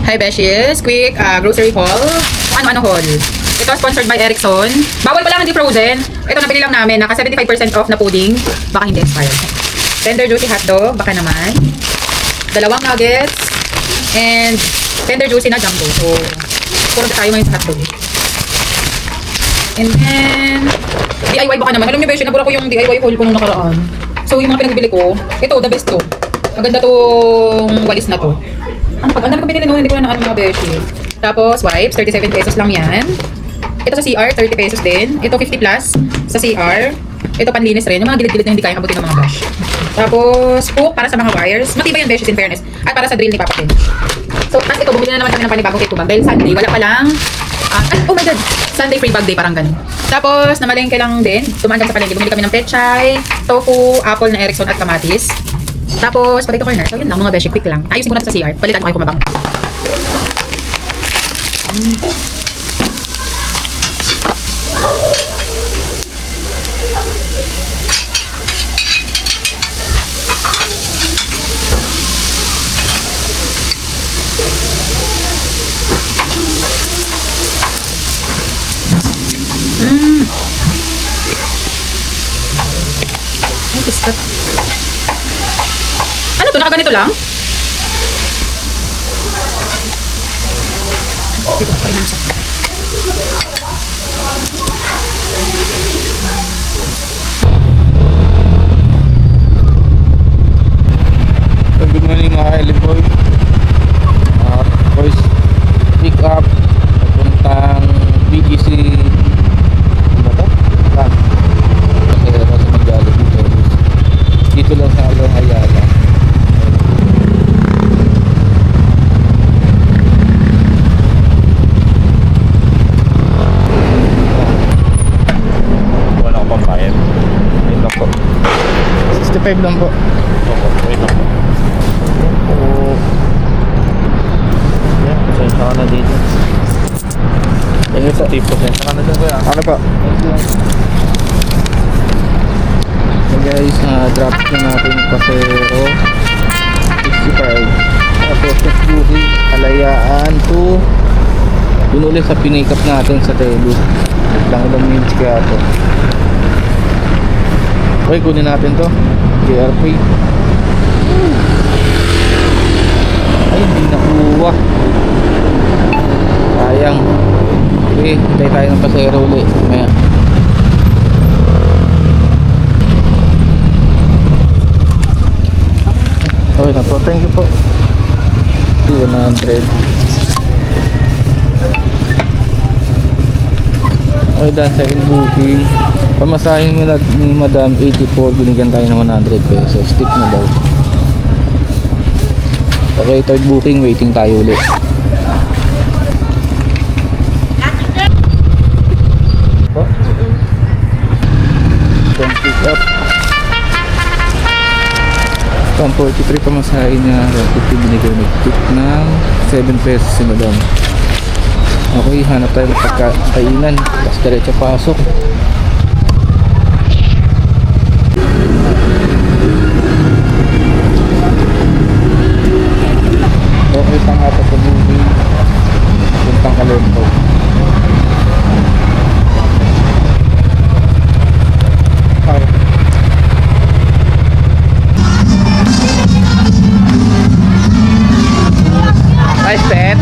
Hi Beshies, quick grocery haul. Ano haul. Ito sponsored by Erickson. Bawal pa lang, hindi frozen. Ito nabili lang namin, naka 75% off na pudding. Baka hindi expired. Tender juicy hotdog, baka naman. Dalawang nuggets. And tender juicy na jumbo. So, puro tayo ngayon sa hotdog. And then, DIY baka naman. Alam niyo Beshi, nabura ko yung DIY haul ko nung nakaraan. So, yung mga pinagbili ko, ito, the best to. Maganda tong walis na to. Ang dami ko binili noon, hindi ko na mga Beshi. Tapos, wipes, 37 pesos lang yan. Ito sa CR, 30 pesos din. Ito, 50 plus sa CR. Ito, panlinis rin. Yung mga gilid-gilid na hindi kayang abutin ng mga brush. Tapos, hook para sa mga wires. Matibay yan, Beshi, in fairness. At para sa drill ni Papa Ken. So, as ito, bumili na naman kami ng panibagong cake bag. Dahil Sunday, wala pa lang. Oh my God! Sunday free bag day, parang ganun. Tapos, namalengke lang din. Tumaan kami sa palengke. Bumili kami ng pechay, tofu, apple na Erickson at kamatis. Tapos, potato corner. So, yun lang, mga Beshi. Quick lang. Ayusin ko na ito sa CR. Palitan ko kayo kumabang. Ano to? Nakaganito lang? Dito pa rin sa. Good morning mga Ellie Boy. Boys, pick up papuntang BGC. Ano ba ito? Kasi sa Jollibee service. Dito lang sa Along Ayala. Wala ko pang bayad. Wait lang po. 65 lang po. Opo, wait lang po. Yan, pasensya ka na dito. Thank you po. Pasensya ka na dito kuya. Ano po? So guys, drop na natin pasero 65. Tapos Buhi, Kalayaan to dun ulit sa pinikap natin sa Telu. Lang ilang minutes kaya to. Okay, kunin natin to JRP. Ay, hindi nakuha. Sayang. Okay, hintay tayo ng pasero ulit mamaya. Okay na po, thank you po. 200. Okay, done second booking. Pamasahin ni Madam 84, binigyan tayo ng 100 pesos. Tip na daw. Okay, third booking, waiting tayo ulit. Don't pick up. 143 pamasahin niya. 150 binigay ng tip ng 7 pesos si Madam. Okay, hanap tayo ng pagkainan. Tapos diretso pasok. Okay, pang-apat na movie. Puntang Kalento. Hi, Steph.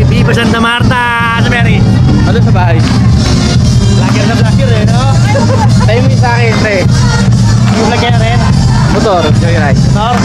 Viva Santa Marta! Ano Mary? Ano sa bahay? Vlogger na vlogger eh, no? Tayo mo yung sa akin, pre. Yung vlogger rin. Motor, joyride. Tor?